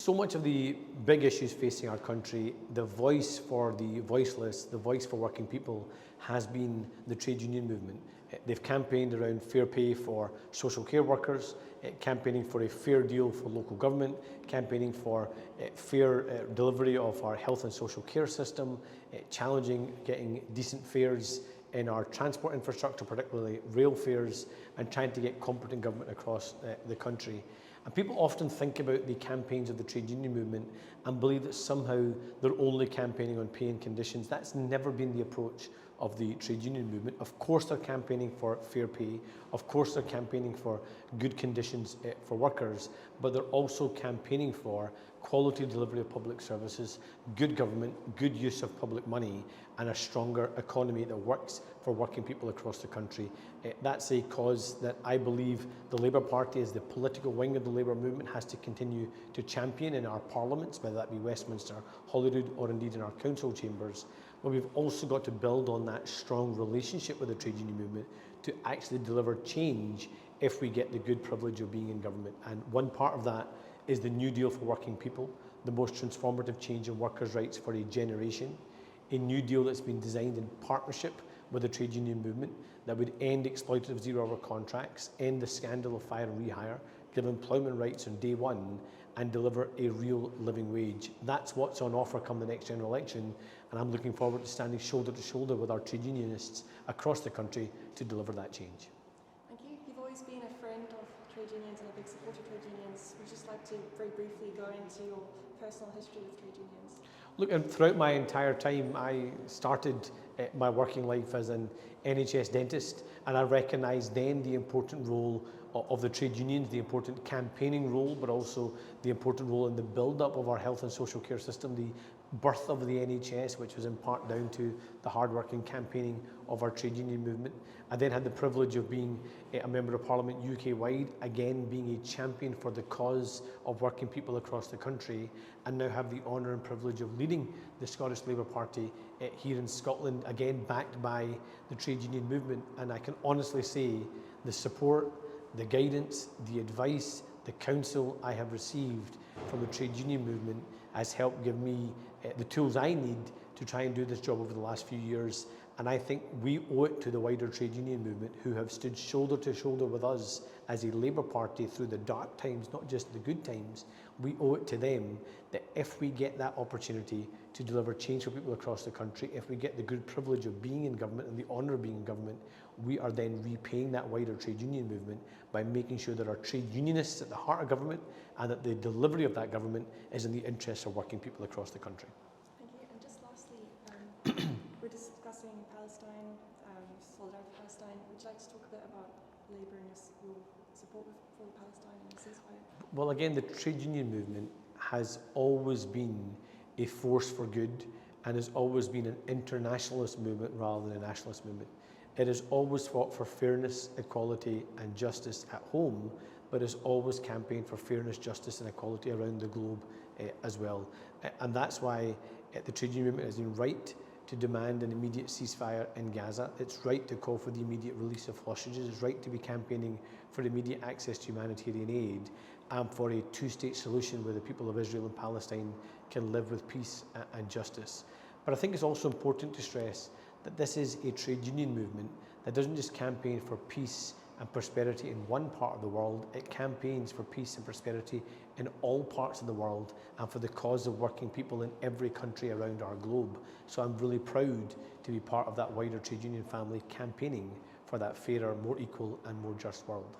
So much of the big issues facing our country, the voice for the voiceless, the voice for working people, has been the trade union movement. They've campaigned around fair pay for social care workers, campaigning for a fair deal for local government, campaigning for fair delivery of our health and social care system, challenging getting decent fares in our transport infrastructure, particularly rail fares, and trying to get competent government across the country. And people often think about the campaigns of the trade union movement and believe that somehow they're only campaigning on pay and conditions. That's never been the approach of the trade union movement. Of course they're campaigning for fair pay, of course they're campaigning for good conditions for workers, but they're also campaigning for quality delivery of public services, good government, good use of public money, and a stronger economy that works for working people across the country. That's a cause that I believe the Labour Party, as the political wing of the Labour movement, has to continue to champion in our parliaments, whether that be Westminster, Holyrood, or indeed in our council chambers. But we've also got to build on that strong relationship with the trade union movement to actually deliver change if we get the good privilege of being in government. And one part of that is the New Deal for working people, the most transformative change in workers' rights for a generation, a new deal that's been designed in partnership with the trade union movement that would end exploitative zero-hour contracts, end the scandal of fire and rehire, give employment rights on day one, and deliver a real living wage. That's what's on offer come the next general election, and I'm looking forward to standing shoulder to shoulder with our trade unionists across the country to deliver that change. Thank you. You've always been a friend of trade unions and a big supporter of trade unions. We'd just like to very briefly go into your personal history with trade unions. Look, and throughout my entire time, I started my working life as an NHS dentist, and I recognised then the important role of the trade unions, the important campaigning role, but also the important role in the build-up of our health and social care system, the birth of the NHS, which was in part down to the hard-working campaigning of our trade union movement. I then had the privilege of being a Member of Parliament UK-wide, again being a champion for the cause of working people across the country, and now have the honour and privilege of leading the Scottish Labour Party here in Scotland, again backed by the trade union movement. And I can honestly say the support, the guidance, the advice, the counsel I have received from the trade union movement has helped give me the tools I need to try and do this job over the last few years. And I think we owe it to the wider trade union movement, who have stood shoulder to shoulder with us as a Labour Party through the dark times, not just the good times. We owe it to them that if we get that opportunity to deliver change for people across the country, if we get the good privilege of being in government and the honour of being in government, we are then repaying that wider trade union movement by making sure that our trade unionists at the heart of government and that the delivery of that government is in the interests of working people across the country. Thank you. And just lastly, we're discussing Palestine, solidarity with Palestine. Would you like to talk a bit about Labour and your support for Palestine and the ceasefire? Well, again, the trade union movement has always been a force for good and has always been an internationalist movement rather than a nationalist movement. It has always fought for fairness, equality and justice at home, but has always campaigned for fairness, justice and equality around the globe as well. And that's why the trade union movement has been right to demand an immediate ceasefire in Gaza. It's right to call for the immediate release of hostages. It's right to be campaigning for immediate access to humanitarian aid and for a two-state solution where the people of Israel and Palestine can live with peace and justice. But I think it's also important to stress that this is a trade union movement that doesn't just campaign for peace and prosperity in one part of the world, it campaigns for peace and prosperity in all parts of the world and for the cause of working people in every country around our globe. So I'm really proud to be part of that wider trade union family campaigning for that fairer, more equal and more just world.